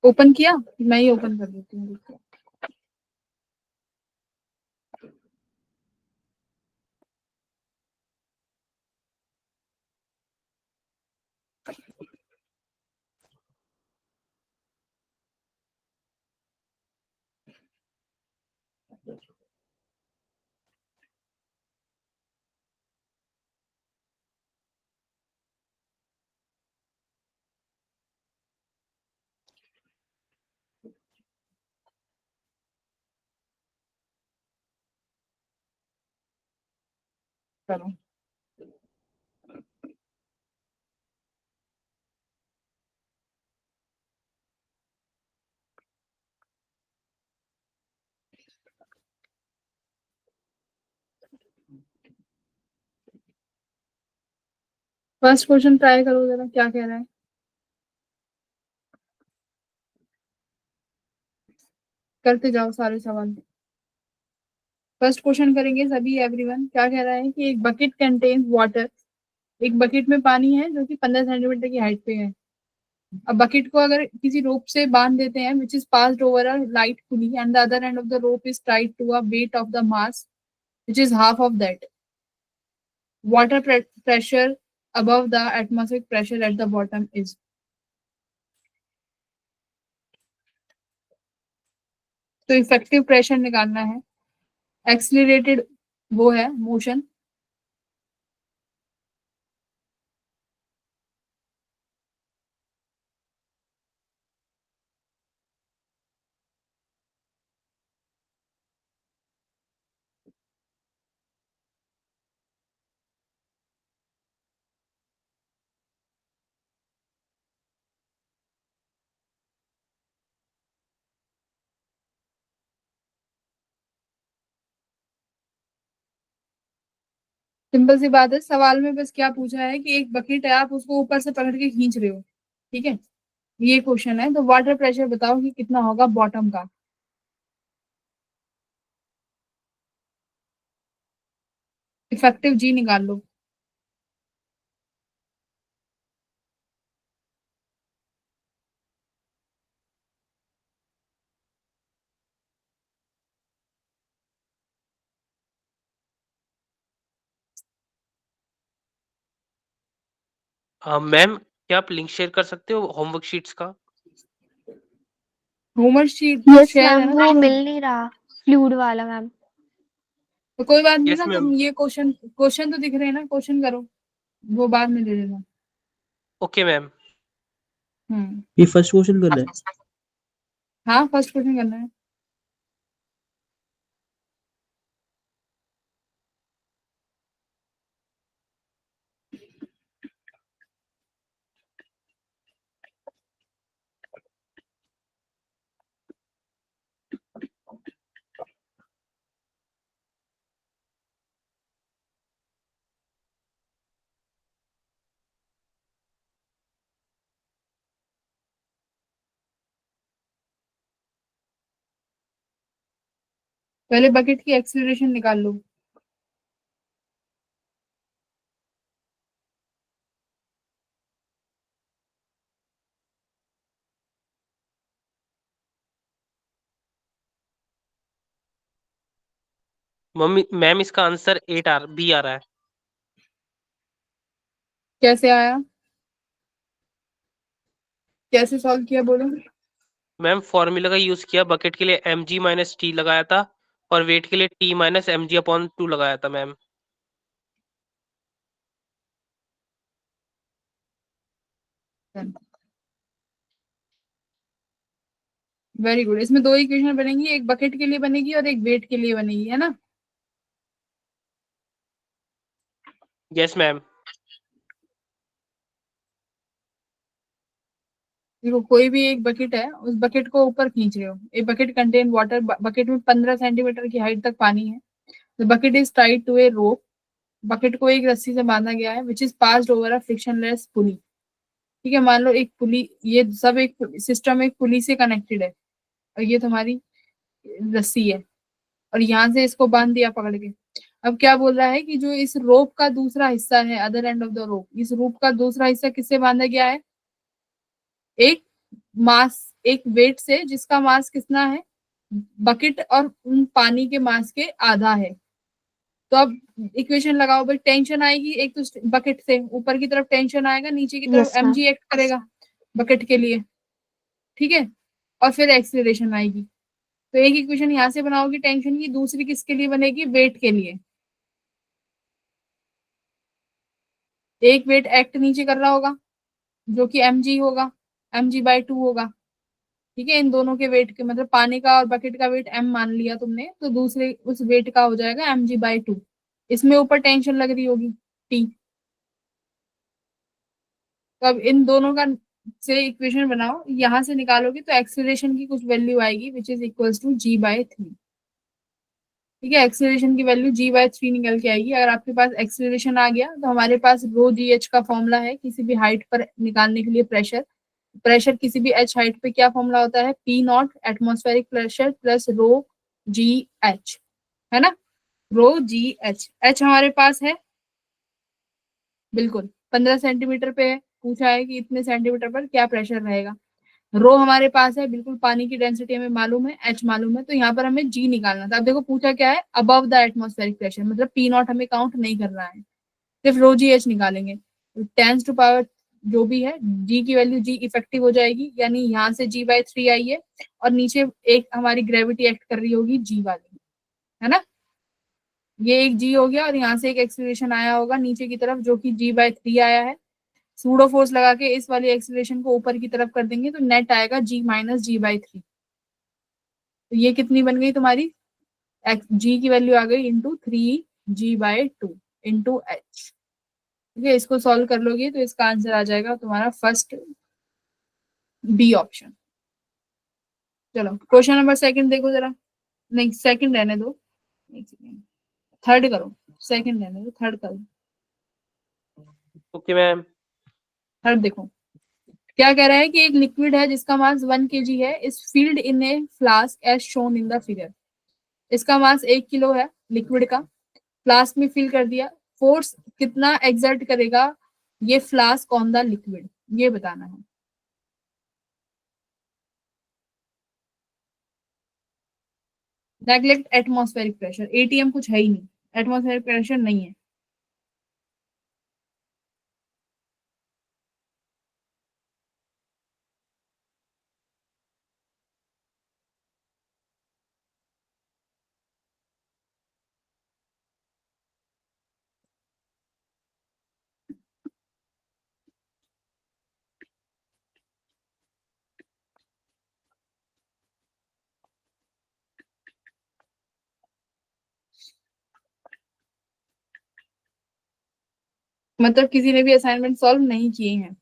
Open किया, मैं ही open कर देती हूँ। चलो फर्स्ट क्वेश्चन ट्राई करो जरा, क्या कह रहा है। करते जाओ सारे सवाल। फर्स्ट क्वेश्चन करेंगे सभी एवरीवन। क्या कह रहा है कि एक बकेट कंटेन्स वाटर। एक बकेट में पानी है जो कि 15 सेंटीमीटर की हाइट पे है। अब बकेट को अगर किसी रोप से बांध देते हैं which is passed over a light pulley and the other end of the rope is tied to a weight of the mass which is half of that. Water pressure above the atmospheric pressure at the bottom is। तो effective pressure निकालना है। Accelerated वो है motion. Simple सी बात है, सवाल में बस क्या पूछा है कि एक बकेट है, आप उसको ऊपर से पकड़ के खींच रहे हो। ठीक है, ये क्वेश्चन है। तो वाटर प्रेशर बताओ कि कितना होगा बॉटम का। इफेक्टिव जी निकाल लो। मैम क्या आप लिंक शेयर कर सकते हो होमवर्क शीट्स का? होमवर्क शीट यस शेयर है मैम, ना वो तुम्हें? मिल नहीं रहा फ्लूइड वाला मैम। तो कोई बात नहीं यस ना, मैम। तुम ये क्वेश्चन क्वेश्चन तो दिख रहे हैं ना, क्वेश्चन करो, वो बाद में दे देना। Okay ma'am. हम्म। ये फर्स्ट क्वेश्चन करना है। हाँ फर्स्ट क्वेश्चन करना है। पहले बकेट की एक्सीलरेशन निकाल लो। मम्मी मैम इसका आंसर 8 बी आ रहा है। कैसे आया, कैसे सॉल्व किया बोलो। मैम फॉर्मूला का यूज किया, बकेट के लिए mg माइनस टी लगाया था और वेट के लिए t माइनस mg अपॉन 2 लगाया था मैम। Very good. इसमें दो इक्वेशन बनेंगी, एक बकेट के लिए बनेगी और एक वेट के लिए बनेगी, है ना। Yes ma'am. देखो कोई भी एक बकेट है, उस बकेट को ऊपर खींच रहे हो। एक बकेट कंटेन वाटर, बकेट में 15 सेंटीमीटर की हाइट तक पानी है। The bucket is tied to a rope. Bucket को एक रस्सी से बांधा गया है which is passed over a frictionless pulley. ठीक है, मान लो एक पुली, ये सब एक सिस्टम एक पुली से कनेक्टेड है और ये तुम्हारी रस्सी है और यहाँ से इसको बांध दिया पकड़ के। अब क्या बोल रहा है कि जो इस रोप का दूसरा हिस्सा है, अदर एंड ऑफ द रोप, इस रोप का दूसरा हिस्सा किससे बांधा गया है? एक मास एक वेट से जिसका मास कितना है, बकेट और उन पानी के मास के आधा है। तो अब इक्वेशन लगाओ भाई, टेंशन आएगी एक तो बकेट से ऊपर की तरफ टेंशन आएगा, नीचे की तरफ Yes, ma'am. एमजी एक्ट करेगा बकेट के लिए, ठीक है, और फिर एक्सीलरेशन आएगी। तो एक इक्वेशन यहाँ से बनाओगी टेंशन की, दूसरी किसके लिए बनेगी, वेट के लिए। एक वेट एक्ट नीचे कर रहा होगा जो कि mg होगा, mg/2 होगा, ठीक है। इन दोनों के वेट के मतलब पानी का और बकेट का वेट m मान लिया तुमने, तो दूसरे उस वेट का हो जाएगा mg/2। इसमें ऊपर टेंशन लग रही होगी t। तो अब इन दोनों का से इक्वेशन बनाओ, यहां से निकालोगे तो एक्सीलरेशन की कुछ वैल्यू आएगी which is equals to g/3, ठीक है। एक्सीलरेशन की वैल्यू g/3 निकल के आएगी। अगर आपके पास एक्सीलरेशन आ गया तो हमारे पास रो जी एच का फॉर्मूला है किसी भी हाइट पर निकालने के लिए प्रेशर। प्रेशर किसी भी एच हाइट पे क्या फॉर्मूला होता है, P not atmospheric pressure plus rho g H, है ना। रो जी एच, एच हमारे पास है बिल्कुल 15 सेंटीमीटर पे है, पूछा है कि इतने सेंटीमीटर पर क्या प्रेशर रहेगा। रो हमारे पास है बिल्कुल, पानी की डेंसिटी हमें मालूम है, एच मालूम है, तो यहाँ पर हमें जी निकालना था। अब देखो पूछा क्या है, अबव द एटमॉस्फेरिक प्रेशर, मतलब पी नॉट हमें काउंट नहीं करना है, सिर्फ रो जी एच निकालेंगे। टेंस टू पावर जो भी है, जी की वैल्यू जी इफेक्टिव हो जाएगी, यानी यहाँ से g/3 आई है, और नीचे एक हमारी ग्रेविटी एक्ट कर रही होगी जी वाली, है ना। ये एक जी हो गया, और यहाँ से एक एक्सीलरेशन आया होगा नीचे की तरफ जो कि g/3 आया है। सूडो फोर्स लगा के इस वाली एक्सीलरेशन को ऊपर की तरफ कर देंगे तो नेट आएगा g-g/3। तो ये कितनी बन गई तुम्हारी, जी की वैल्यू आ गई इंटू 3g/2 इंटू एच, ठीक है। इसको सॉल्व कर लोगे तो इसका आंसर आ जाएगा तुम्हारा फर्स्ट बी ऑप्शन। चलो क्वेश्चन नंबर सेकंड देखो जरा, नहीं सेकंड रहने दो, थर्ड करो, सेकंड रहने दो, थर्ड करो। Okay ma'am. थर्ड देखो क्या कह रहा है कि एक लिक्विड है जिसका मास 1 kg है, is filled in a flask as shown in the figure. इसका मास 1 किलो है लिक्विड का, फ्लास्क में फिल कर दिया, फोर्स कितना एक्सर्ट करेगा ये फ्लास्क ऑन द लिक्विड, ये बताना है। नेग्लेक्ट एटमॉस्फेरिक प्रेशर, एटीएम कुछ है ही नहीं, एटमॉस्फेरिक प्रेशर नहीं है। मतलब किसी ने भी असाइनमेंट सॉल्व नहीं किए हैं।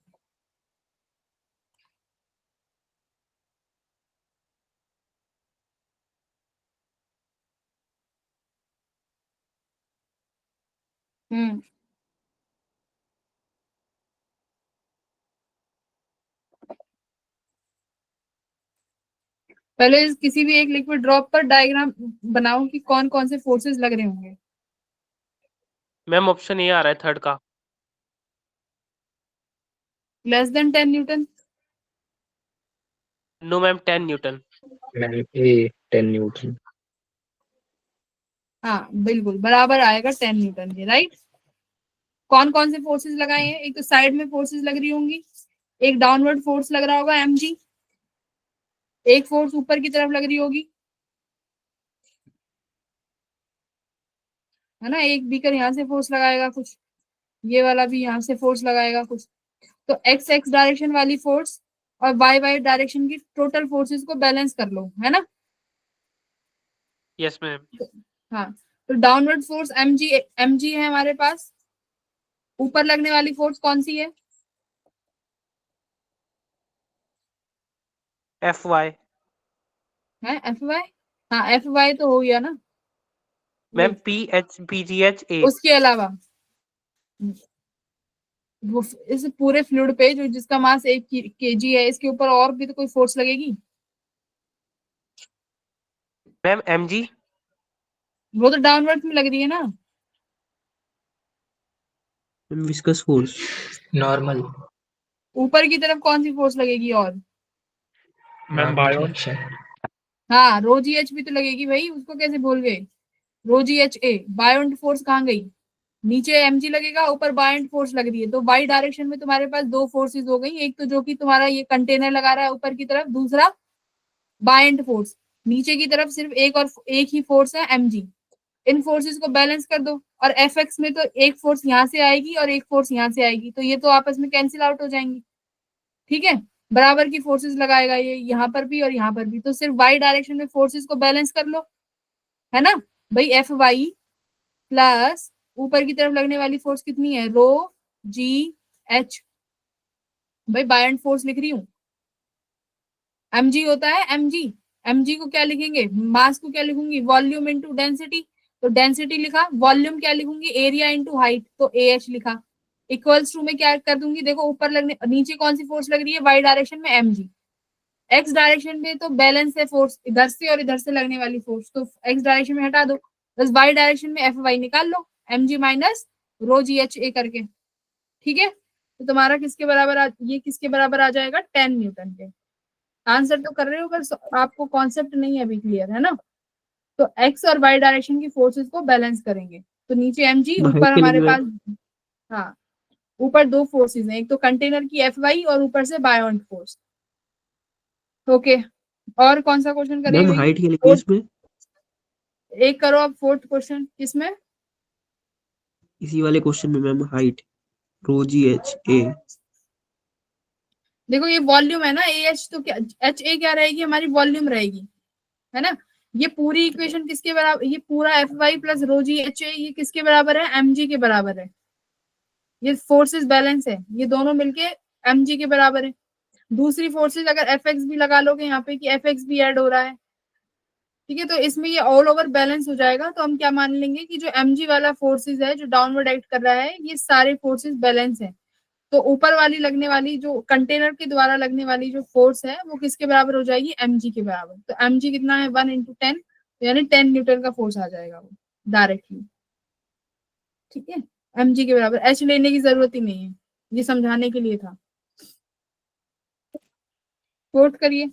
हम्म, पहले किसी भी एक लिक्विड ड्रॉप पर डायग्राम बनाओ कि कौन कौन से फोर्सेस लग रहे होंगे। मैम ऑप्शन ये आ रहा है थर्ड का। Less than 10 newton, no ma'am 10 newton. Ma'am a 10 newton. हाँ बिल्कुल बराबर आएगा 10 न्यूटन के, राइट। कौन कौन से फोर्सेस लगाए हैं, एक तो साइड में फोर्सेस लग रही होंगी, एक डाउनवर्ड फोर्स लग रहा होगा mg, एक फोर्स ऊपर की तरफ लग रही होगी, है ना। एक बीकर यहाँ से फोर्स लगाएगा कुछ, ये वाला भी यहाँ से फोर्स लगाएगा कुछ। तो एक्स एक्स डायरेक्शन वाली फोर्स और वाई वाई डायरेक्शन की टोटल फोर्सेस को बैलेंस कर लो, है ना। Yes ma'am. हाँ, तो डाउनवर्ड फोर्स mg है हमारे पास, ऊपर लगने वाली फोर्स कौन सी है, एफ वाई। है एफ वाई। हाँ एफ वाई तो हो गया ना। मैम Wait, PH उसके अलावा वो इस पूरे फ्लूइड पे जो जिसका मास 1 kg है, इसके ऊपर और भी तो कोई फोर्स लगेगी। Ma'am mg। वो तो डाउनवर्ड में लग रही है ना। Viscous force normal. ऊपर की तरफ कौन सी फोर्स लगेगी और, मैम बायोन। हाँ, रो जी एच भी तो लगेगी भाई, उसको कैसे भूल गए? रो जी एच ए, बायोंट फोर्स कहाँ गई? नीचे mg लगेगा, ऊपर बायोंट फोर्स लग रही है, तो वाई डायरेक्शन में तुम्हारे पास दो फोर्सेस हो गई, एक तो जो कि तुम्हारा ये कंटेनर लगा रहा है ऊपर की तरफ, दूसरा बायोंट फोर्स। नीचे की तरफ सिर्फ एक ही फोर्स है mg। इन फोर्सेस को बैलेंस कर दो, और एफ एक्स में तो एक फोर्स यहाँ से आएगी और एक फोर्स यहाँ से आएगी, तो ये तो आपस में कैंसिल आउट हो जाएंगी। ठीक है, बराबर की फोर्सेस लगाएगा ये यहाँ पर भी और यहाँ पर भी, तो सिर्फ वाई डायरेक्शन में फोर्सेस को बैलेंस कर लो, है ना भाई। एफ वाई प्लस ऊपर की तरफ लगने वाली फोर्स कितनी है? रो जी एच। भाई बायंट फोर्स लिख रही हूँ, mg होता है mg। mg को क्या लिखेंगे? मास को क्या लिखूंगी? Volume into density. तो डेंसिटी लिखा, वॉल्यूम क्या लिखूंगी? एरिया इनटू हाइट, तो ah लिखा। इक्वल्स टू में क्या कर दूंगी? देखो ऊपर लगने, नीचे कौन सी फोर्स लग रही है? वाई डायरेक्शन में mg। एक्स डायरेक्शन में तो बैलेंस है फोर्स, इधर से और इधर से लगने वाली फोर्स, तो एक्स डायरेक्शन में हटा दो, बस वाई डायरेक्शन में एफ वाई निकाल लो, mg minus rho g h ए करके। ठीक है, तो तुम्हारा किसके बराबर ये किसके बराबर आ जाएगा? 10 न्यूटन के। आंसर तो कर रहे हो, पर आपको कॉन्सेप्ट नहीं है अभी क्लियर, है ना? तो एक्स और वाई डायरेक्शन की फोर्सेस को बैलेंस करेंगे, तो नीचे mg, हाइट ऊपर के लिए हमारे मैम। पास, हाँ, ऊपर दो फोर्सेस हैं, एक तो कंटेनर की एफ वाई और ऊपर से बायोंट फोर्स। ओके, और कौन सा क्वेश्चन करें मैम भाई? हाइट के लिए फोर्थ, इसमें एक करो आप फोर्थ क्वेश्चन। किसमें? इसी वाले क्वेश्चन में ma'am height rho g h A. देखो ये वॉल्यूम है ना, ए एच, तो क्या एच ए क्या रहेगी? हमारी वॉल्यूम रहेगी, है ना? ये पूरी इक्वेशन किसके बराबर? ये पूरा F Y plus rho g h A, ये किसके बराबर है? एम जी के बराबर है। ये फोर्सेस बैलेंस है, ये दोनों मिलके एम जी के बराबर है। दूसरी फोर्सेस अगर एफ एक्स भी लगा लोगे यहाँ पे कि एफ एक्स भी ऐड हो रहा है, ठीक है, तो इसमें ये ऑल ओवर बैलेंस हो जाएगा, तो हम क्या मान लेंगे कि जो एम जी वाला फोर्सेस है जो डाउनवर्ड एक्ट कर रहा है, ये सारे फोर्सेस बैलेंस है। तो ऊपर वाली लगने वाली, जो कंटेनर के द्वारा लगने वाली जो फोर्स है, वो किसके बराबर हो जाएगी? mg के बराबर। तो mg कितना है? 1 × 10, यानी 10 न्यूटन का फोर्स आ जाएगा वो डायरेक्टली। ठीक है, mg के बराबर। h लेने की जरूरत ही नहीं है, ये समझाने के लिए था। कोट करिए।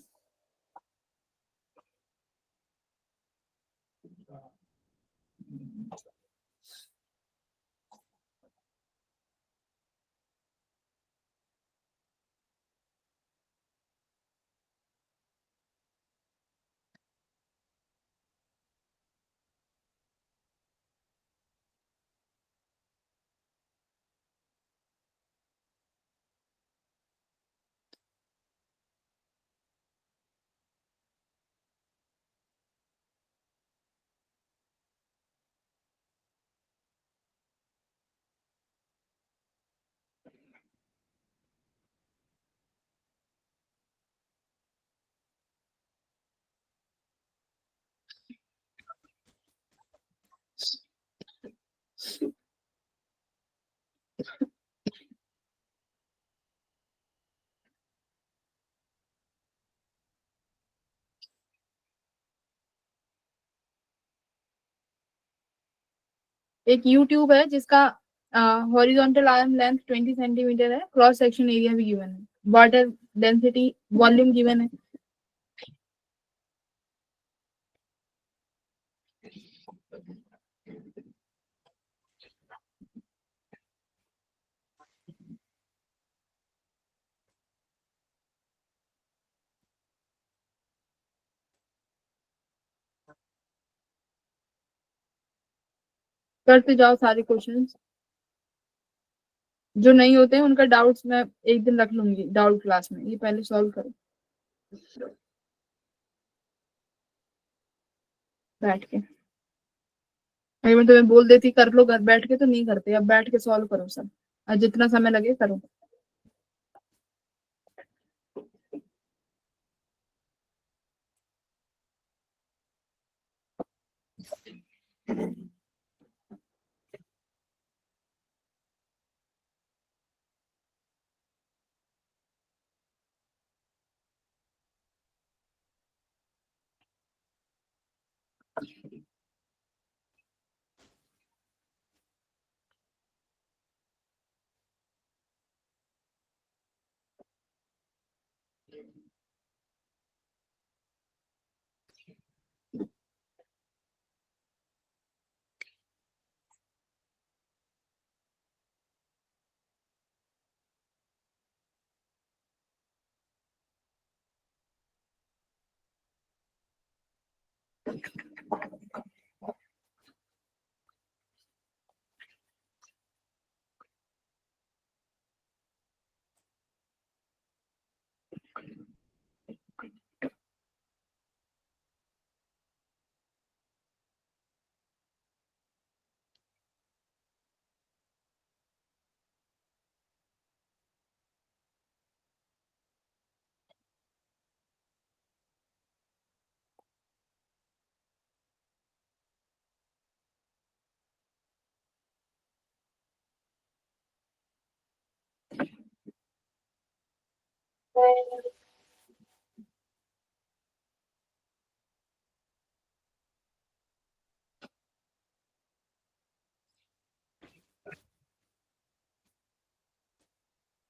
एक यूट्यूब है जिसका हॉरिजॉन्टल आर्म लेंथ 20 सेंटीमीटर है, क्रॉस सेक्शन एरिया भी गिवन है, वाटर डेंसिटी, वॉल्यूम गिवन है। करते जाओ सारे क्वेश्चंस, जो नहीं होते हैं उनका डाउट्स मैं एक दिन रख लूंगी डाउट क्लास में, ये पहले सॉल्व करो बैठ के। अगर मैं तुम्हें बोल देती कर लो घर बैठ के, तो नहीं करते, अब बैठ के सॉल्व करो सब, और जितना समय लगे करो।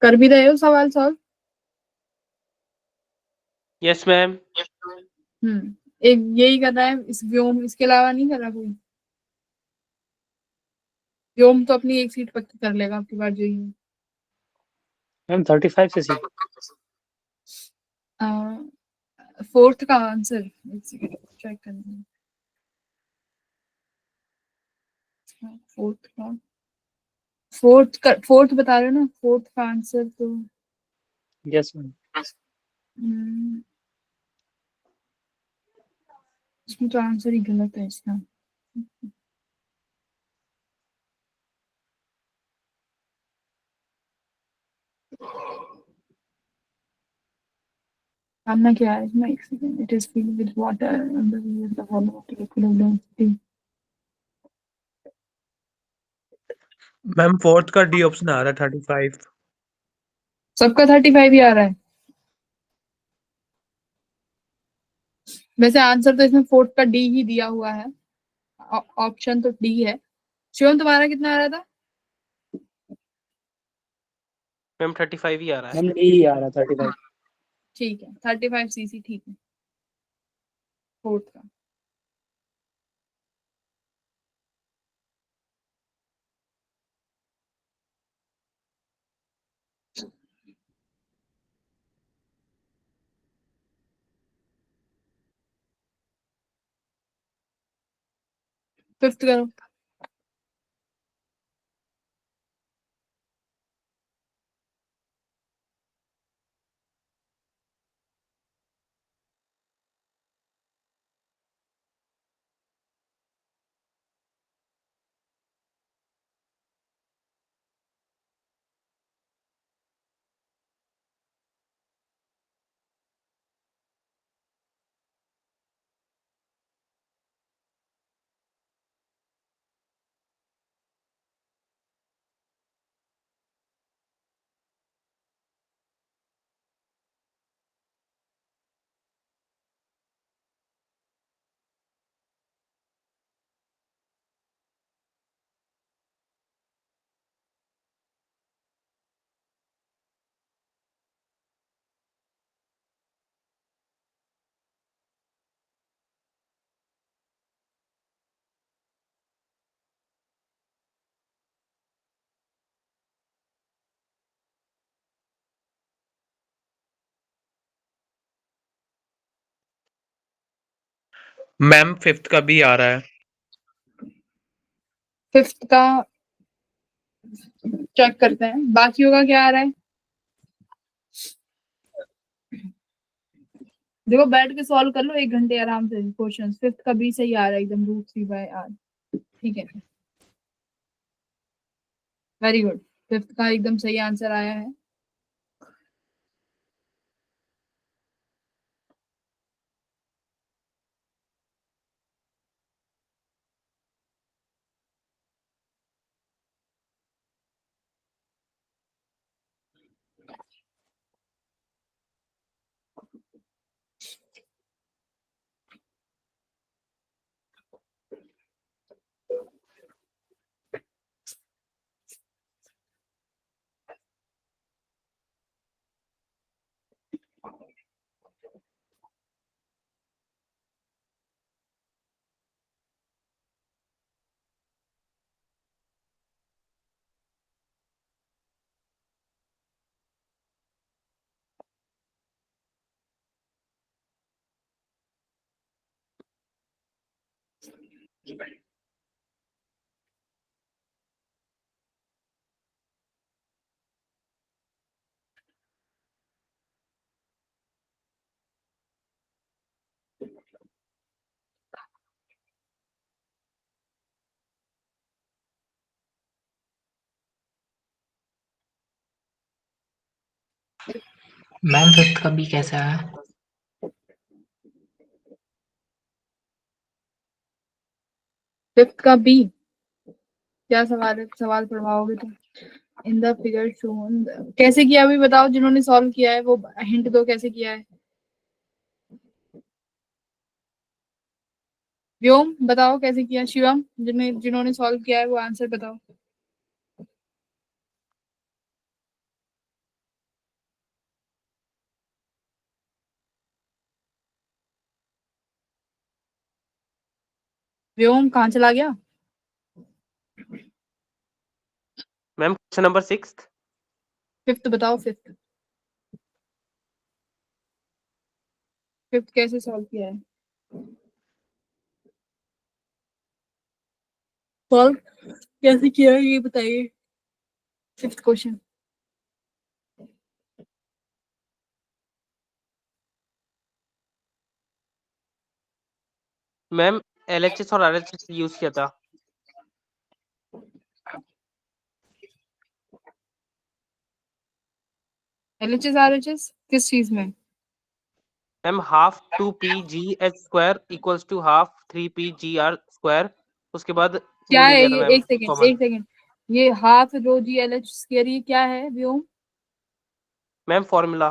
कर भी रहे हो सवाल सॉल्व? Yes ma'am. एक यही कर रहा है इस व्योम, इसके अलावा नहीं कर रहा कोई? व्योम तो अपनी एक सीट पक्की कर लेगा आपकी बार जो ही है। मैम 35 से सी। फोर्थ का आंसर चेक करना है। फोर्थ बता रहे हो ना? फोर्थ का आंसर तो यस मैम। हम्म, इसमें तो आंसर ही गलत है इसका। करना क्या है इसमें? एक second. It is filled with water and the hollow of liquid density। Ma'am fourth का डी ऑप्शन आ रहा है 35। सबका 35 ही आ रहा है। वैसे आंसर तो इसमें फोर्थ का डी ही दिया हुआ है। ऑप्शन तो डी है। शिवम तुम्हारा कितना आ रहा था? मैम 35 ही आ रहा है। मैम डी आ रहा 35। ठीक है, 35 सीसी ठीक है फोर्थ का। फिफ्थ करो। मैम फिफ्थ का भी आ रहा है। फिफ्थ का चेक करते हैं, बाकियों का क्या आ रहा है? देखो बैठ के सॉल्व कर लो 1 घंटे आराम से क्वेश्चन। फिफ्थ का भी सही आ रहा है एकदम, √3/r। ठीक है, वेरी गुड। फिफ्थ का एकदम सही आंसर आया है। मैम फिफ्थ का बी कैसा है? फिफ्थ का बी क्या सवाल है? सवाल पढ़वाओगे तो इन द फिगर शोन कैसे किया अभी बताओ, जिन्होंने सॉल्व किया है वो हिंट दो कैसे किया है। व्योम बताओ कैसे किया, शिवम जिन्होंने सॉल्व किया है वो आंसर बताओ। व्योम कहाँ चला गया? Ma'am question number 6। फिफ्थ बताओ, फिफ्थ फिफ्थ कैसे सॉल्व किया है? सॉल्व कैसे किया है ये बताइए, फिफ्थ क्वेश्चन। मैम LHS और RHS यूज किया था। एलएचएस आरएचएस किस चीज में? Ma'am half 2PGH square equals to half 3PGR square, उसके बाद क्या टू ले है लिया था ये? मैम एक सेकेंड कॉमन। एक सेकेंड, ये half rho G L H square ये क्या है व्योम? Ma'am formula.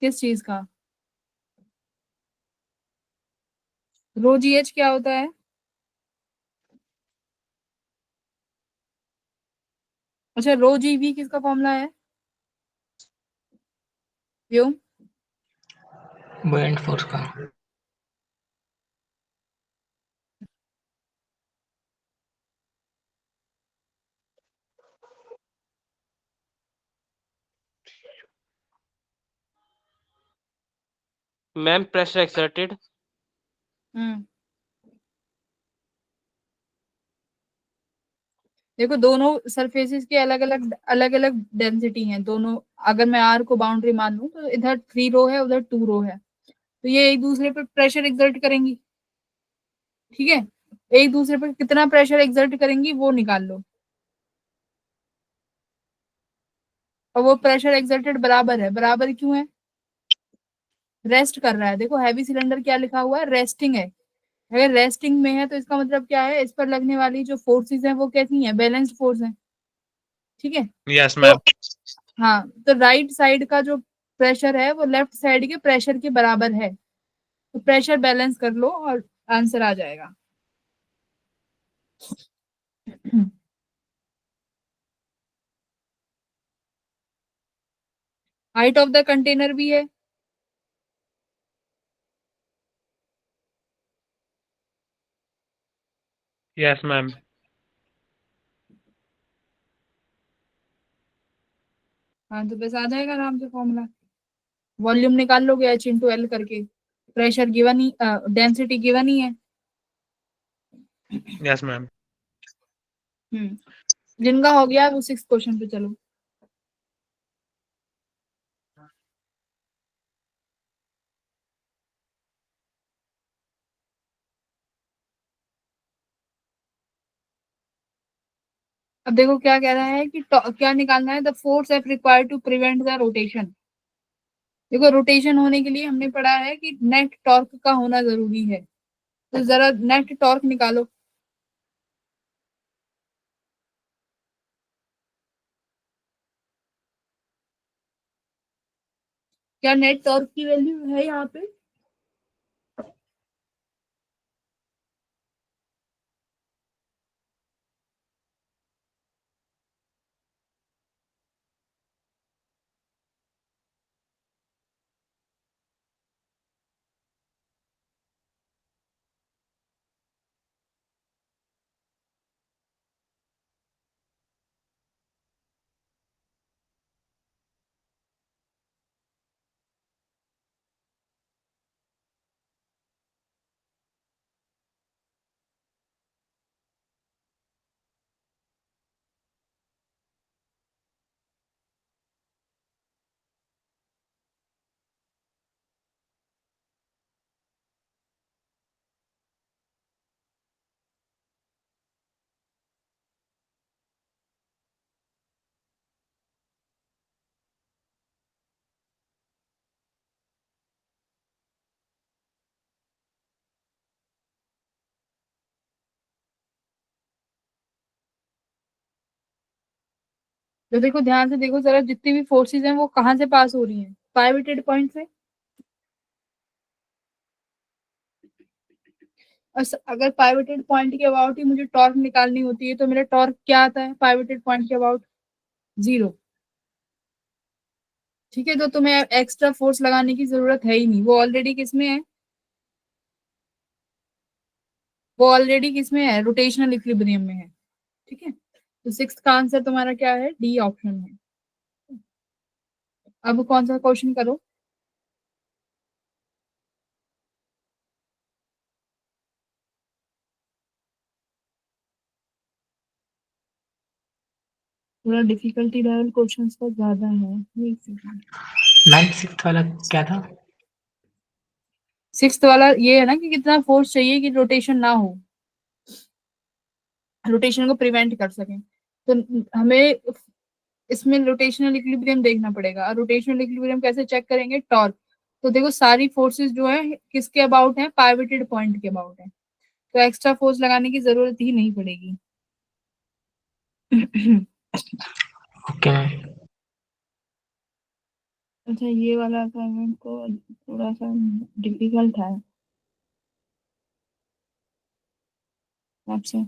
किस चीज का? रो जी एच क्या होता है? अच्छा, रो जी वी किसका फॉर्मूला है व्योम? बुएंट फोर्स का। Ma'am pressure exerted. हम्म, देखो दोनों सरफेसेस के अलग अलग डेंसिटी हैं दोनों। अगर मैं आर को बाउंड्री मान लूं तो इधर 3 रो है उधर 2 रो है, तो ये एक दूसरे पर प्रेशर एक्सर्ट करेंगी। ठीक है, एक दूसरे पर कितना प्रेशर एक्सर्ट करेंगी वो निकाल लो, और वो प्रेशर एक्सर्टेड बराबर है। बराबर क्यों है? रेस्ट कर रहा है। देखो हैवी सिलेंडर क्या लिखा हुआ है, रेस्टिंग है। अगर रेस्टिंग में है तो इसका मतलब क्या है, इस पर लगने वाली जो फोर्सेस हैं वो कैसी हैं, बैलेंस्ड फोर्स हैं। ठीक है, यस तो मैम। हाँ, तो राइट साइड का जो प्रेशर है वो लेफ्ट साइड के प्रेशर के बराबर है, तो प्रेशर बैलेंस कर लो और आंसर आ जाएगा। हाइट ऑफ द कंटेनर भी है। Yes ma'am. हाँ तो बस आ जाएगा आराम से फॉर्मूला। वॉल्यूम निकाल लोगे एच इंटू एल करके, प्रेशर गिवन ही, डेंसिटी गिवन ही है। Yes ma'am. जिनका हो गया वो सिक्स क्वेश्चन पे चलो। अब देखो क्या कह रहा है कि क्या निकालना है, the force F required to prevent the rotation. देखो रोटेशन होने के लिए हमने पढ़ा है कि नेट टॉर्क का होना जरूरी है, तो जरा नेट टॉर्क निकालो। क्या नेट टॉर्क की वैल्यू है यहाँ पे? तो देखो ध्यान से देखो जरा, जितनी भी फोर्सेस हैं वो कहाँ से पास हो रही हैं, पाइवेटेड पॉइंट से। अगर पाइवेटेड पॉइंट के अबाउट ही मुझे टॉर्क निकालनी होती है तो मेरा टॉर्क क्या आता है पाइवेटेड पॉइंट के अबाउट? 0। ठीक है, तो तुम्हें एक्स्ट्रा फोर्स लगाने की जरूरत है ही नहीं, वो ऑलरेडी किसमें है, वो ऑलरेडी किसमें है, रोटेशनल इक्विलिब्रियम में है। ठीक है, तो सिक्स का आंसर तुम्हारा क्या है, डी ऑप्शन है। अब कौन सा क्वेश्चन करो? थोड़ा डिफिकल्टी लेवल क्वेश्चंस का ज्यादा है। एक सेकंड। 96th वाला क्या था? सिक्स्थ वाला ये है ना कि कितना फोर्स चाहिए कि रोटेशन ना हो, रोटेशन को प्रिवेंट कर सकें। तो हमें इसमें रोटेशनल इक्विलिब्रियम देखना पड़ेगा, और रोटेशनल इक्विलिब्रियम कैसे चेक करेंगे, टॉर्क। तो देखो सारी फोर्सेस जो है किसके अबाउट है, पाइवेटेड पॉइंट के अबाउट है, तो एक्स्ट्रा फोर्स लगाने की जरूरत ही नहीं पड़ेगी। Okay ma'am. अच्छा, ये वाला असाइनमेंट को थोड़ा सा डिफिकल्ट है आपसे।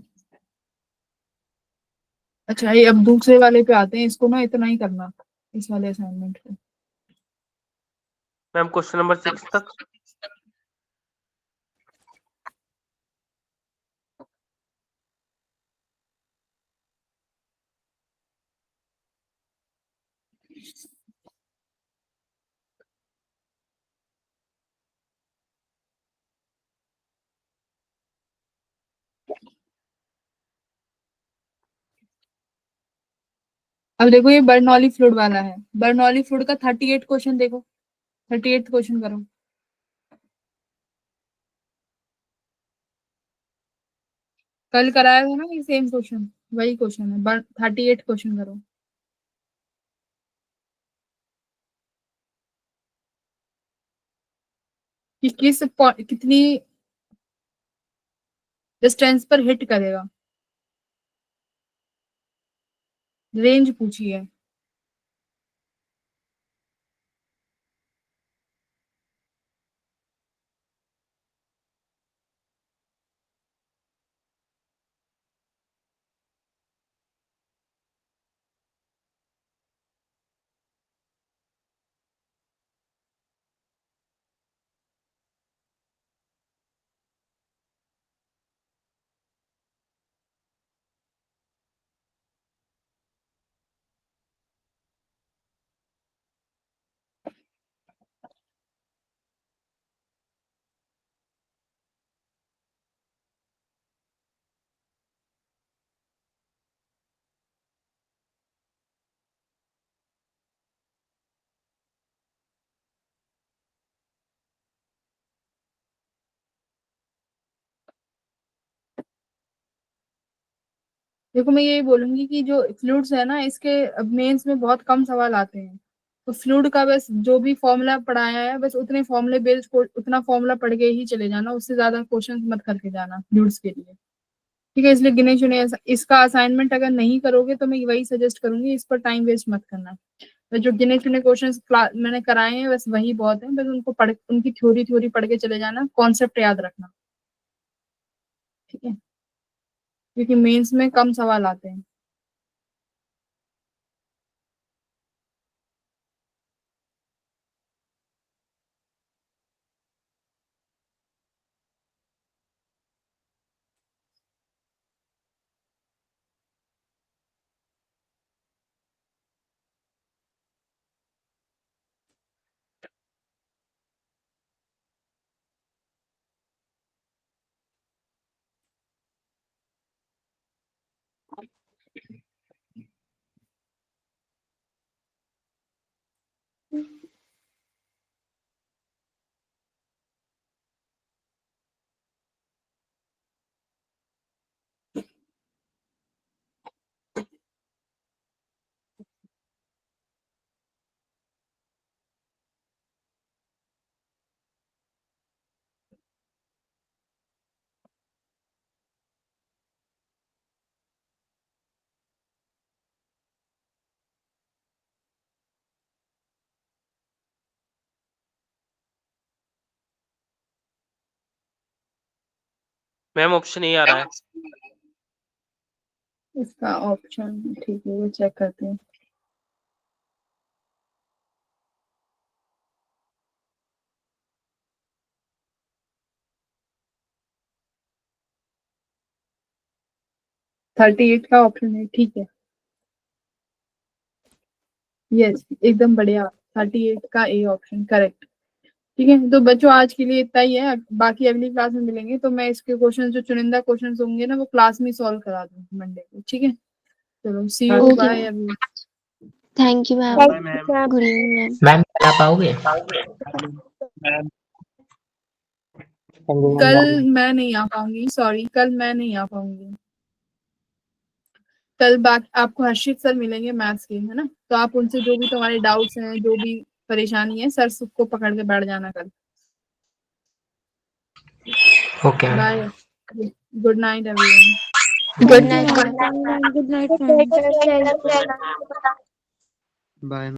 अच्छा, ये अब दूसरे वाले पे आते हैं, इसको ना इतना ही करना, इस वाले असाइनमेंट को। मैम क्वेश्चन नंबर 6 तक। अब देखो ये बर्नौली फ्लूइड वाला है, बर्नौली फ्लूइड का 38 क्वेश्चन देखो, 38 क्वेश्चन करो। कल कराया था ना ये सेम क्वेश्चन, वही क्वेश्चन है, 38 क्वेश्चन करो। कि कितनी डिस्टेंस पर हिट करेगा, रेंज पूछी है। देखो मैं यही बोलूंगी कि जो फ्लूइड्स है ना, इसके मेंस में बहुत कम सवाल आते हैं, तो फ्लूइड का बस जो भी फॉर्मूला पढ़ाया है बस उतने फॉर्मूले बेस्ड उतना फॉर्मूला पढ़ के ही चले जाना, उससे ज्यादा क्वेश्चन मत करके जाना फ्लूइड्स के लिए। ठीक है, इसलिए गिने चुने इसका असाइनमेंट अगर नहीं करोगे तो मैं वही सजेस्ट करूंगी, इस पर टाइम वेस्ट मत करना। तो जो गिने चुने क्वेश्चन मैंने कराए हैं बस वही बहुत है, बस उनको पढ़, उनकी थ्योरी थ्योरी पढ़ के चले जाना, कॉन्सेप्ट याद रखना। ठीक है, क्योंकि मेंस में कम सवाल आते हैं। मैम ऑप्शन ए आ रहा है। इसका ऑप्शन ठीक है, वो चेक करते हैं। थर्टी एट का ऑप्शन है, ठीक है। यस, एकदम बढ़िया। 38 का ए ऑप्शन करेक्ट। ठीक है, तो बच्चों आज के लिए इतना ही है, बाकी अगली क्लास में मिलेंगे। तो मैं इसके क्वेश्चन जो चुनिंदा क्वेश्चन होंगे ना, वो क्लास में सॉल्व करा दूंगी मंडे को। ठीक है, चलो see you, Okay, bye ma'am. Everyone. Thank you, ma'am. Bye, ma'am. Good evening, ma'am. Ma'am कल आप आओगे? मैम कल मैं नहीं आ पाऊंगी, सॉरी, कल मैं नहीं आ पाऊंगी। कल आपको हर्षित सर मिलेंगे मैथ्स के, है ना, तो आप उनसे जो भी तुम्हारे डाउट्स हैं, जो भी परेशानी है, सर सबको पकड़ के बैठ जाना कल। Okay ma'am. Bye, good night everyone. Good night, ma'am. Good night, friends. Bye.